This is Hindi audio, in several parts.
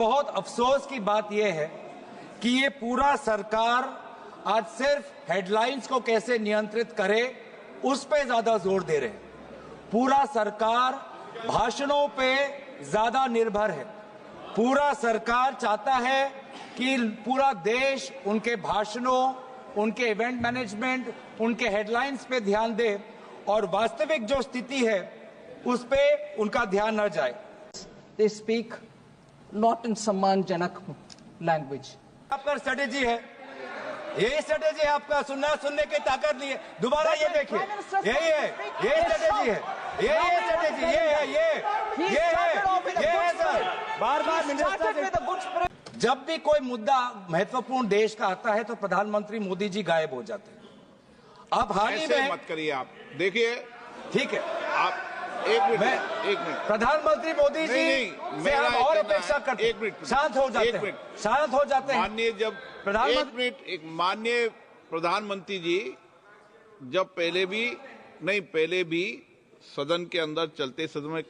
बहुत अफसोस की बात यह है कि ये पूरा सरकार आज सिर्फ हेडलाइंस को कैसे नियंत्रित करे उस पे ज्यादा जोर दे रहे हैं। पूरा सरकार भाषणों पे ज्यादा निर्भर है। पूरा सरकार चाहता है कि पूरा देश उनके भाषणों, उनके इवेंट मैनेजमेंट, उनके हेडलाइंस पे ध्यान दे और वास्तविक जो स्थिति है उस पे उनका ध्यान न जाए। They speak not in सम्मानजनक language. आपका स्ट्रेटेजी है, यही स्ट्रेटेजी है आपका, सुनने की ताकत नहीं है। दोबारा ये देखिए, यही है, यही स्ट्रेटेजी है, यही स्ट्रेटेजी, ये है सर। बार-बार मिनिस्टर, जब भी कोई मुद्दा महत्वपूर्ण देश का आता है तो प्रधानमंत्री मोदी जी गायब हो जाते हैं। अब हाल ही में मत करिए, आप देखिए, ठीक है, आप एक मिनट प्रधानमंत्री मोदी जी से हम और अपेक्षा करते हैं। एक मिनट, शांत हो जाते हैं, शांत हो जाते हैं। माननीय जब माननीय प्रधानमंत्री जी जब पहले भी सदन के अंदर चलते सदन में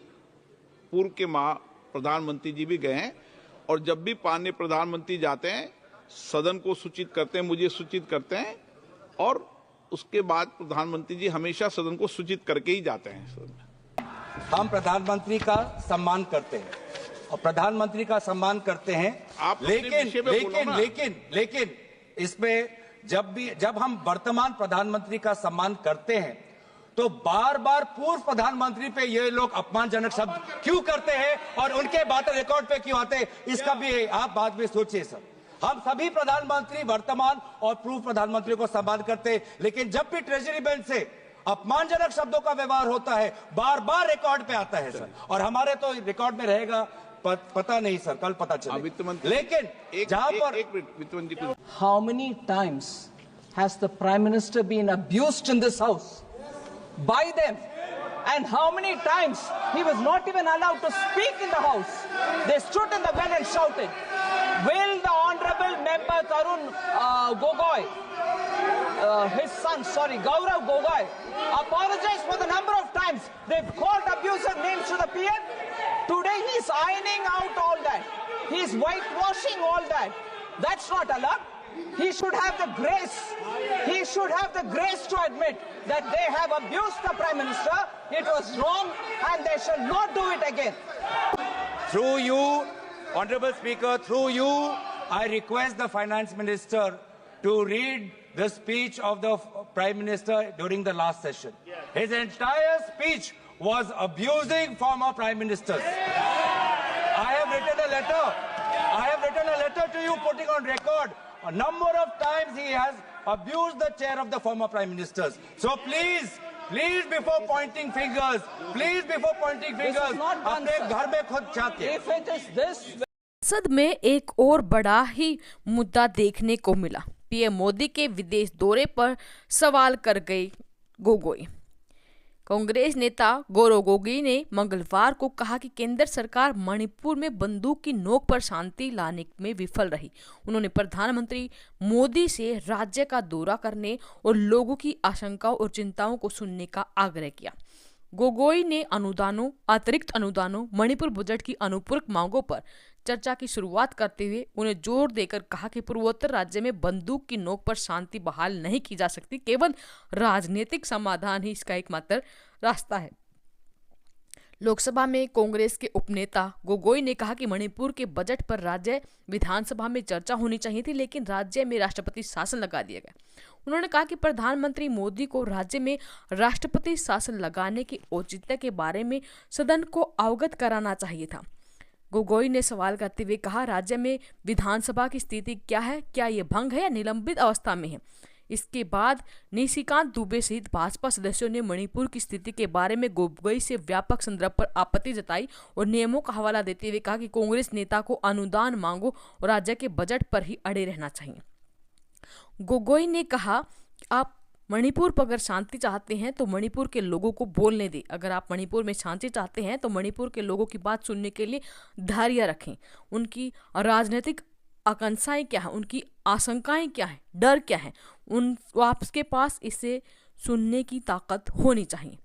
पूर्व के प्रधानमंत्री जी भी गए हैं और जब भी माननीय प्रधानमंत्री जाते हैं सदन को सूचित करते हैं, मुझे सूचित करते हैं और उसके बाद प्रधानमंत्री जी हमेशा सदन को सूचित करके ही जाते हैं सदन में। हम प्रधानमंत्री का सम्मान करते हैं और प्रधानमंत्री का सम्मान करते हैं, लेकिन इसमें जब हम वर्तमान प्रधानमंत्री का सम्मान करते हैं तो बार बार पूर्व प्रधानमंत्री पे ये लोग अपमानजनक शब्द क्यों करते हैं और उनके बातें रिकॉर्ड पे क्यों आते हैं, इसका भी आप बाद में सोचिए सर। हम सभी प्रधानमंत्री वर्तमान और पूर्व प्रधानमंत्री को सम्मान करते हैं, लेकिन जब भी ट्रेजरी बेंच से अपमानजनक शब्दों का व्यवहार होता है बार बार रिकॉर्ड पे आता है सर, और हमारे तो रिकॉर्ड में रहेगा पता नहीं सर, कल पता चले। लेकिन जहां पर How many times has the Prime Minister been abused in this house by them? And how many times he was not even allowed to speak in the house? They stood in the well and shouted. Will the Honorable Member Tarun Gogoi, his son, Gaurav Gogoi, apologize for the number of times they've called abusive names to the PM? Today he's ironing out all that. He's whitewashing all that. That's not allowed. He should have the grace. He should have the grace to admit that they have abused the Prime Minister. It was wrong and they shall not do it again. Through you, Honorable Speaker, through you, I request the Finance Minister to read the speech of the Prime Minister during the last session. His entire speech was abusing former Prime Ministers. I have written a letter to you putting on record a number of times he has abused the chair of the former Prime Ministers. So please before pointing fingers, अपने घर में खुद झांकिए। If it is this, संसद में एक और बड़ा ही मुद्दा देखने को मिला। पीएम मोदी के विदेश दौरे पर सवाल कर गए गोगोई। कांग्रेस नेता गौरव गोगोई ने मंगलवार को कहा कि केंद्र सरकार मणिपुर में बंदूक की नोक पर शांति लाने में विफल रही। उन्होंने प्रधानमंत्री मोदी से राज्य का दौरा करने और लोगों की आशंकाओं और चिंताओं को सुनने का आग्रह किया। गोगोई ने अतिरिक्त अनुदानों, मणिपुर बजट की अनुपूरक मांगों पर चर्चा की शुरुआत करते हुए उन्हें जोर देकर कहा कि पूर्वोत्तर राज्य में बंदूक की नोक पर शांति बहाल नहीं की जा सकती, केवल राजनीतिक समाधान ही इसका एकमात्र रास्ता है। लोकसभा में कांग्रेस के उपनेता गोगोई ने कहा कि मणिपुर के बजट पर राज्य विधानसभा में चर्चा होनी चाहिए थी, लेकिन राज्य में राष्ट्रपति शासन लगा दिया गया। उन्होंने कहा कि प्रधानमंत्री मोदी को राज्य में राष्ट्रपति शासन लगाने की औचित्य के बारे में सदन को अवगत कराना चाहिए था। गोगोई ने सवाल करते हुए कहा, राज्य में विधानसभा की स्थिति क्या है, क्या ये भंग है या निलंबित अवस्था में है। इसके बाद निशिकांत दुबे सहित भाजपा सदस्यों ने मणिपुर की स्थिति के बारे में गोगोई से व्यापक संदर्भ पर आपत्ति जताई और नियमों का हवाला देते हुए कहा कि कांग्रेस नेता को अनुदान मांगों और राज्य के बजट पर ही अड़े रहना चाहिए। गोगोई ने कहा, आप मणिपुर पर अगर शांति चाहते हैं तो मणिपुर के लोगों को बोलने दें। अगर आप मणिपुर में शांति चाहते हैं तो मणिपुर के लोगों की बात सुनने के लिए धैर्य रखें। उनकी राजनीतिक आकांक्षाएं क्या है, उनकी आशंकाएं क्या है, डर क्या है, आपके पास इसे सुनने की ताकत होनी चाहिए।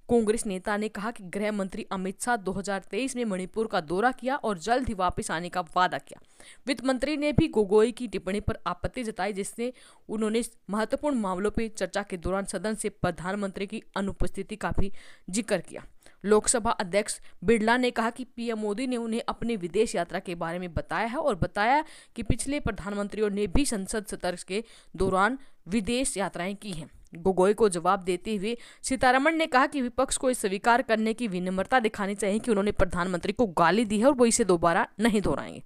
कांग्रेस नेता ने कहा कि गृह मंत्री अमित शाह 2023 में मणिपुर का दौरा किया और जल्द ही वापस आने का वादा किया। वित्त मंत्री ने भी गोगोई की टिप्पणी पर आपत्ति जताई, जिससे उन्होंने महत्वपूर्ण मामलों पर चर्चा के दौरान सदन से प्रधानमंत्री की अनुपस्थिति का भी जिक्र किया। लोकसभा अध्यक्ष बिरला ने कहा कि पीएम मोदी ने उन्हें अपनी विदेश यात्रा के बारे में बताया है और बताया कि पिछले प्रधानमंत्रियों ने भी संसद सत्र के दौरान विदेश यात्राएं की हैं। गोगोई को जवाब देते हुए सीतारमण ने कहा कि विपक्ष को इस स्वीकार करने की विनम्रता दिखानी चाहिए कि उन्होंने प्रधानमंत्री को गाली दी है और वो इसे दोबारा नहीं दोहराएंगे।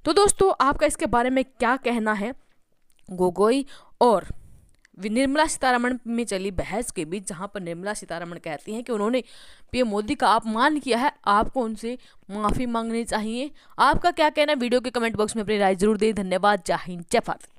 तो दोस्तों, आपका इसके बारे में क्या कहना है? गोगोई और निर्मला सीतारमण में चली बहस के बीच, जहां पर निर्मला सीतारमण कहती हैं कि उन्होंने पीएम मोदी का अपमान किया है, आपको उनसे माफी मांगनी चाहिए। आपका क्या कहना है? वीडियो के कमेंट बॉक्स में अपनी राय जरूर दें। धन्यवाद। जय हिंद, जय भारत।